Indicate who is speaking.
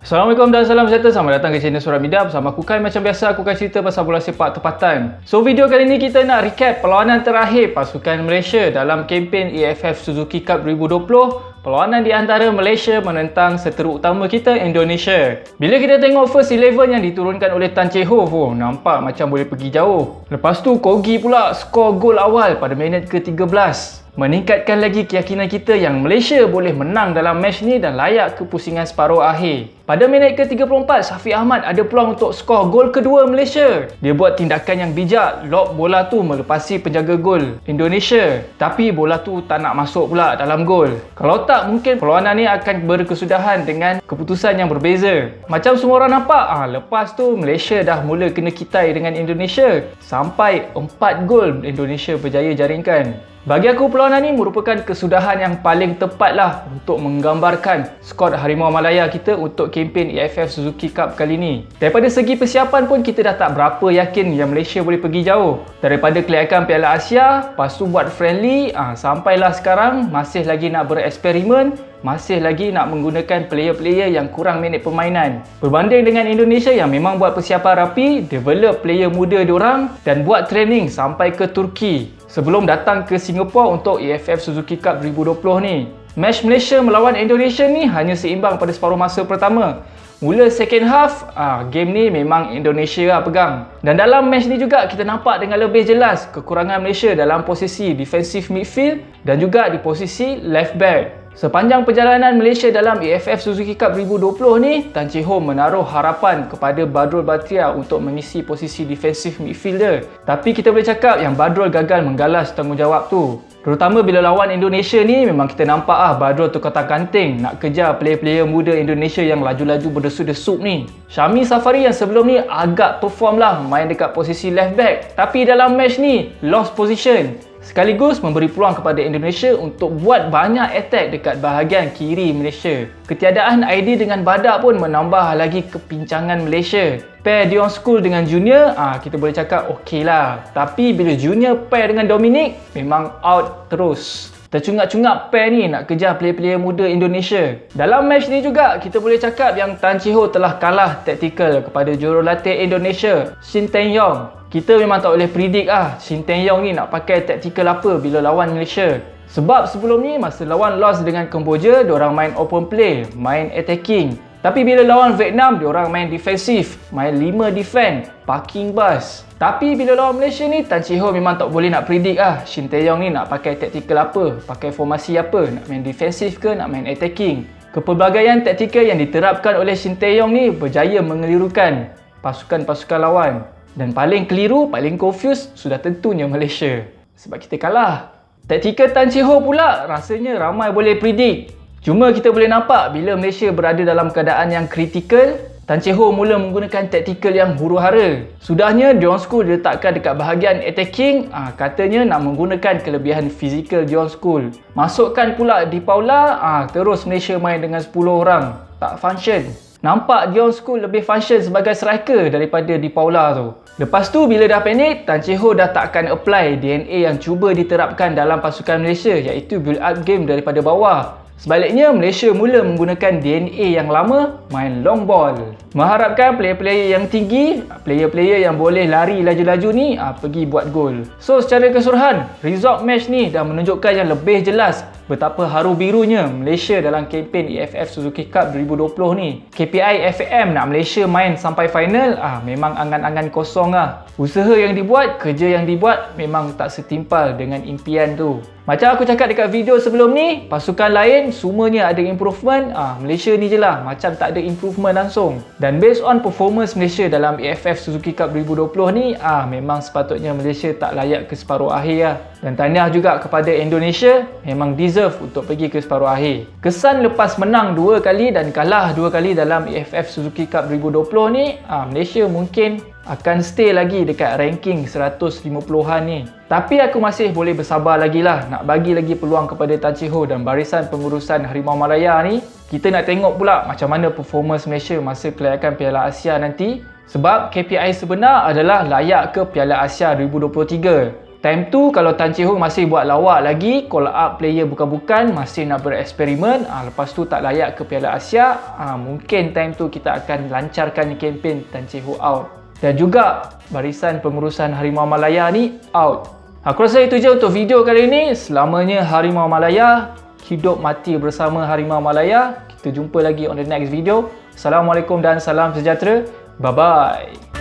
Speaker 1: Assalamualaikum dan salam sejahtera. Selamat datang ke channel Surat Media. Bersama aku Kai. Macam biasa aku akan cerita pasal bola sepak tempatan. So video kali ni kita nak recap perlawanan terakhir pasukan Malaysia dalam kempen AFF Suzuki Cup 2020. Perlawanan di antara Malaysia menentang seteru utama kita, Indonesia. Bila kita tengok first 11 yang diturunkan oleh Tan Chee Ho, nampak macam boleh pergi jauh. Lepas tu Kogi pula skor gol awal pada minit ke-13. Meningkatkan lagi keyakinan kita yang Malaysia boleh menang dalam match ni dan layak ke pusingan separuh akhir. Pada minit ke-34, Safi Ahmad ada peluang untuk skor gol kedua Malaysia. Dia buat tindakan yang bijak, lob bola tu melepasi penjaga gol Indonesia. Tapi bola tu tak nak masuk pula dalam gol. Kalau tak, mungkin perlawanan ni akan berkesudahan dengan keputusan yang berbeza. Macam semua orang nampak, lepas tu Malaysia dah mula kena kitai dengan Indonesia. Sampai 4 gol Indonesia berjaya jaringkan. Bagi aku perlawanan ni merupakan kesudahan yang paling tepat lah untuk menggambarkan skuad Harimau Malaya kita untuk kempen AFF Suzuki Cup kali ni. Daripada segi persiapan pun kita dah tak berapa yakin yang Malaysia boleh pergi jauh. Daripada kelayakan Piala Asia, lepas tu buat friendly, sampailah sekarang masih lagi nak bereksperimen, masih lagi nak menggunakan player-player yang kurang minit permainan. Berbanding dengan Indonesia yang memang buat persiapan rapi, develop player muda diorang dan buat training sampai ke Turki sebelum datang ke Singapura untuk AFF Suzuki Cup 2020 ni. Match Malaysia melawan Indonesia ni hanya seimbang pada separuh masa pertama. Mula second half, game ni memang Indonesia lah pegang. Dan dalam match ni juga kita nampak dengan lebih jelas kekurangan Malaysia dalam posisi defensive midfield dan juga di posisi left back. Sepanjang perjalanan Malaysia dalam AFF Suzuki Cup 2020 ni, Tan Chee Ho menaruh harapan kepada Badrul Batria untuk mengisi posisi defensive midfielder. Tapi kita boleh cakap yang Badrul gagal menggalas tanggungjawab tu. Terutama bila lawan Indonesia ni, memang kita nampak Badrul tu kotak-kanting nak kejar player-player muda Indonesia yang laju-laju berdesuk-desuk ni. Syami Safari yang sebelum ni agak perform lah main dekat posisi left back. Tapi dalam match ni, lost position. Sekaligus memberi peluang kepada Indonesia untuk buat banyak attack dekat bahagian kiri Malaysia. Ketiadaan ID dengan Badak pun menambah lagi kepincangan Malaysia. Pair Dion School dengan Junior, kita boleh cakap okey lah. Tapi bila Junior pair dengan Dominic, memang out terus. Tercungap-cungap pair ni nak kejar player-player muda Indonesia. Dalam match ni juga, kita boleh cakap yang Tan Chee Ho telah kalah taktikal kepada jurulatih Indonesia, Shin Tae-yong. Kita memang tak boleh predict Shin Tae-yong ni nak pakai taktikal apa bila lawan Malaysia. Sebab sebelum ni masa lawan loss dengan Kemboja, diorang main open play, main attacking. Tapi bila lawan Vietnam, diorang main defensif, main 5 defend, parking bus. Tapi bila lawan Malaysia ni, Tan Chee Ho memang tak boleh nak predict Shin Tae-yong ni nak pakai taktikal apa, pakai formasi apa, nak main defensif ke, nak main attacking. Kepelbagaian taktikal yang diterapkan oleh Shin Tae-yong ni berjaya mengelirukan pasukan-pasukan lawan. Dan paling keliru, paling confused sudah tentunya Malaysia. Sebab kita kalah. Taktikal Tan Chee Ho pula rasanya ramai boleh predict. Cuma kita boleh nampak bila Malaysia berada dalam keadaan yang kritikal, Tan Chee Ho mula menggunakan taktikal yang huru-hara. Sudahnya Dion School diletakkan dekat bahagian attacking, katanya nak menggunakan kelebihan fizikal Dion School. Masukkan pula Di Paula, terus Malaysia main dengan 10 orang. Tak function. Nampak Dion School lebih function sebagai striker daripada Di Paula tu. Lepas tu bila dah panik, Tan Chee Ho dah takkan apply DNA yang cuba diterapkan dalam pasukan Malaysia, iaitu build up game daripada bawah. Sebaliknya, Malaysia mula menggunakan DNA yang lama, main long ball. Mengharapkan player-player yang tinggi, player-player yang boleh lari laju-laju ni, pergi buat gol. So, secara keseluruhan, result match ni dah menunjukkan yang lebih jelas betapa haru birunya Malaysia dalam kempen AFF Suzuki Cup 2020 ni. KPI FAM nak Malaysia main sampai final, memang angan-angan kosong lah. Usaha yang dibuat, kerja yang dibuat memang tak setimpal dengan impian tu. Macam aku cakap dekat video sebelum ni, pasukan lain semuanya ada improvement, Malaysia ni je lah macam tak ada improvement langsung. Dan based on performance Malaysia dalam AFF Suzuki Cup 2020 ni, memang sepatutnya Malaysia tak layak ke separuh akhir lah. Dan tahniah juga kepada Indonesia, memang deserve untuk pergi ke separuh akhir. Kesan lepas menang 2 kali dan kalah 2 kali dalam AFF Suzuki Cup 2020 ni, Malaysia mungkin akan stay lagi dekat ranking 150-an ni. Tapi aku masih boleh bersabar lagi lah, nak bagi lagi peluang kepada Tan Chee Ho dan barisan pengurusan Harimau Malaya ni. Kita nak tengok pula macam mana performance Malaysia masa kelayakan Piala Asia nanti. Sebab KPI sebenar adalah layak ke Piala Asia 2023. Time tu kalau Tan Chee Hong masih buat lawak lagi, call up player bukan-bukan, masih nak bereksperimen, lepas tu tak layak ke Piala Asia, mungkin time tu kita akan lancarkan kempen Tan Chee Hong out. Dan juga barisan pengurusan Harimau Malaya ni out. Aku rasa itu je untuk video kali ini. Selamanya Harimau Malaya, hidup mati bersama Harimau Malaya. Kita jumpa lagi on the next video. Assalamualaikum dan salam sejahtera. Bye-bye.